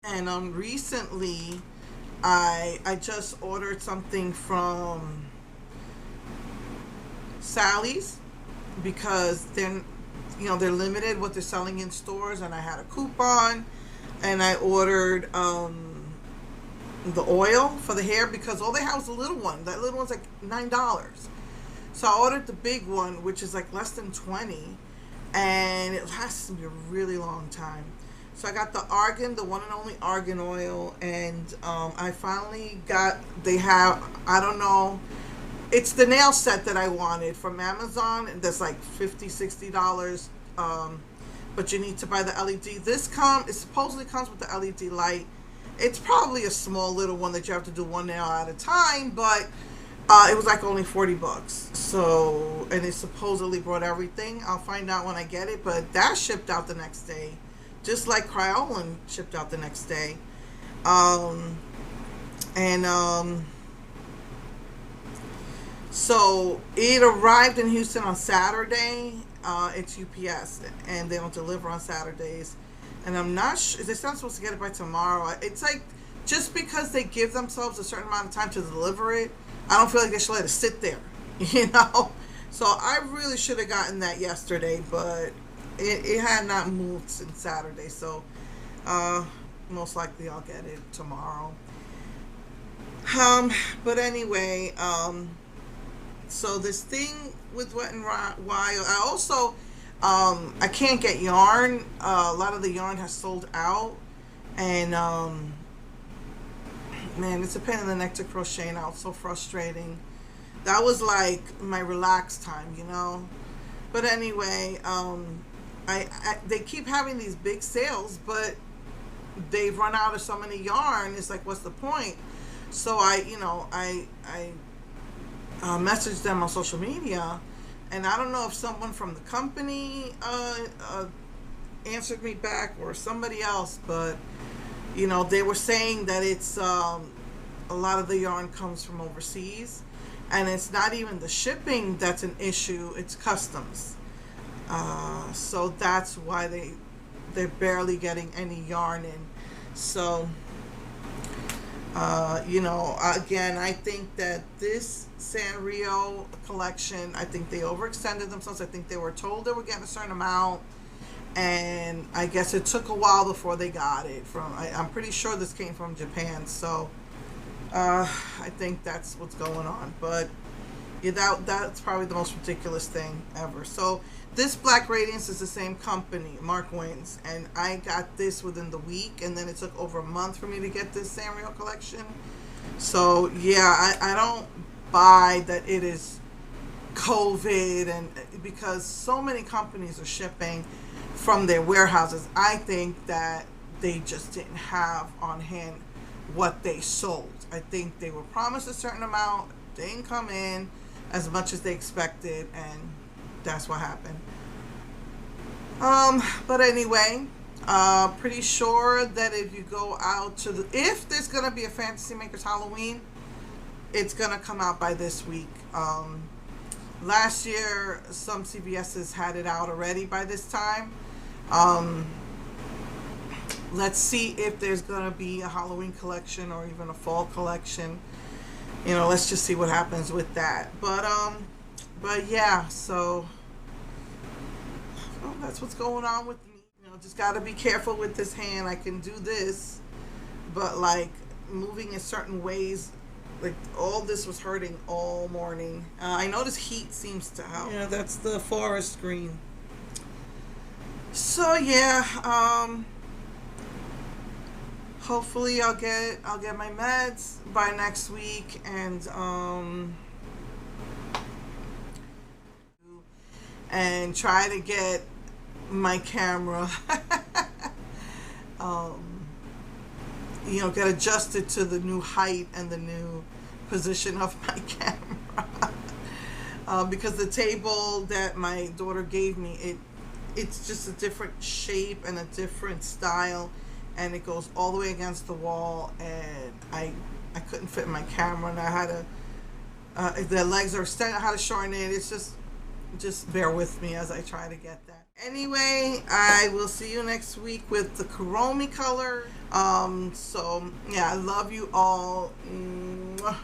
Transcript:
And recently I just ordered something from Sally's because they're limited what they're selling in stores, and I had a coupon, and I ordered the oil for the hair because all they have is a little one. That little one's like $9. So I ordered the big one, which is like less than 20, and it lasts me a really long time. So I got the argan, the one and only argan oil, and I finally got. They have, I don't know. It's the nail set that I wanted from Amazon. That's like $50, $60. But you need to buy the LED. It supposedly comes with the LED light. It's probably a small little one that you have to do one nail at a time, but it was like only $40. So, and it supposedly brought everything. I'll find out when I get it, but that shipped out the next day, just like Kryolan shipped out the next day. And So it arrived in Houston on Saturday. It's UPS, and they don't deliver on Saturdays. And I'm not sure, they're not supposed to get it by tomorrow. It's like, just because they give themselves a certain amount of time to deliver it, I don't feel like they should let it sit there, you know? So I really should have gotten that yesterday, but it had not moved since Saturday. So most likely I'll get it tomorrow. But anyway, so this thing with Wet and Wild, I also, I can't get yarn. A lot of the yarn has sold out, and man, it's a pain in the neck to crochet now. It's so frustrating. That was like my relaxed time, you know. But anyway, they keep having these big sales, but they've run out of so many yarn. It's like, what's the point? So I messaged them on social media, and I don't know if someone from the company answered me back or somebody else, but they were saying that it's a lot of the yarn comes from overseas, and it's not even the shipping that's an issue, it's customs. So that's why they're barely getting any yarn in. So again, I think that this Sanrio collection, I think they overextended themselves. I think they were told they were getting a certain amount, and I guess it took a while before they got it I'm pretty sure this came from Japan. So I think that's what's going on. But yeah, that's probably the most ridiculous thing ever. So this Black Radiance is the same company, Mark Wayne's, and I got this within the week, and then it took over a month for me to get this Sanrio collection. So yeah, I don't buy that it is COVID, and because so many companies are shipping from their warehouses, I think that they just didn't have on hand what they sold. I think they were promised a certain amount, they didn't come in as much as they expected, and that's what happened. But anyway, pretty sure that if you go out if there's gonna be a Fantasy Makers Halloween, it's gonna come out by this week. Last year, some CVS's had it out already by this time. Let's see if there's gonna be a Halloween collection or even a fall collection. Let's just see what happens with that. But yeah, so that's what's going on with me. Just got to be careful with this hand. I can do this, but like moving in certain ways, like all this was hurting all morning. I noticed heat seems to help. Yeah, that's the forest green. So yeah, hopefully I'll get my meds by next week, and try to get my camera get adjusted to the new height and the new position of my camera. Because the table that my daughter gave me, it's just a different shape and a different style, and it goes all the way against the wall, and I couldn't fit my camera, and I had to the legs are extended, I had to shorten it. just bear with me as I try to get that. Anyway, I will see you next week with the Kuromi color. So yeah, I love you all. Mwah.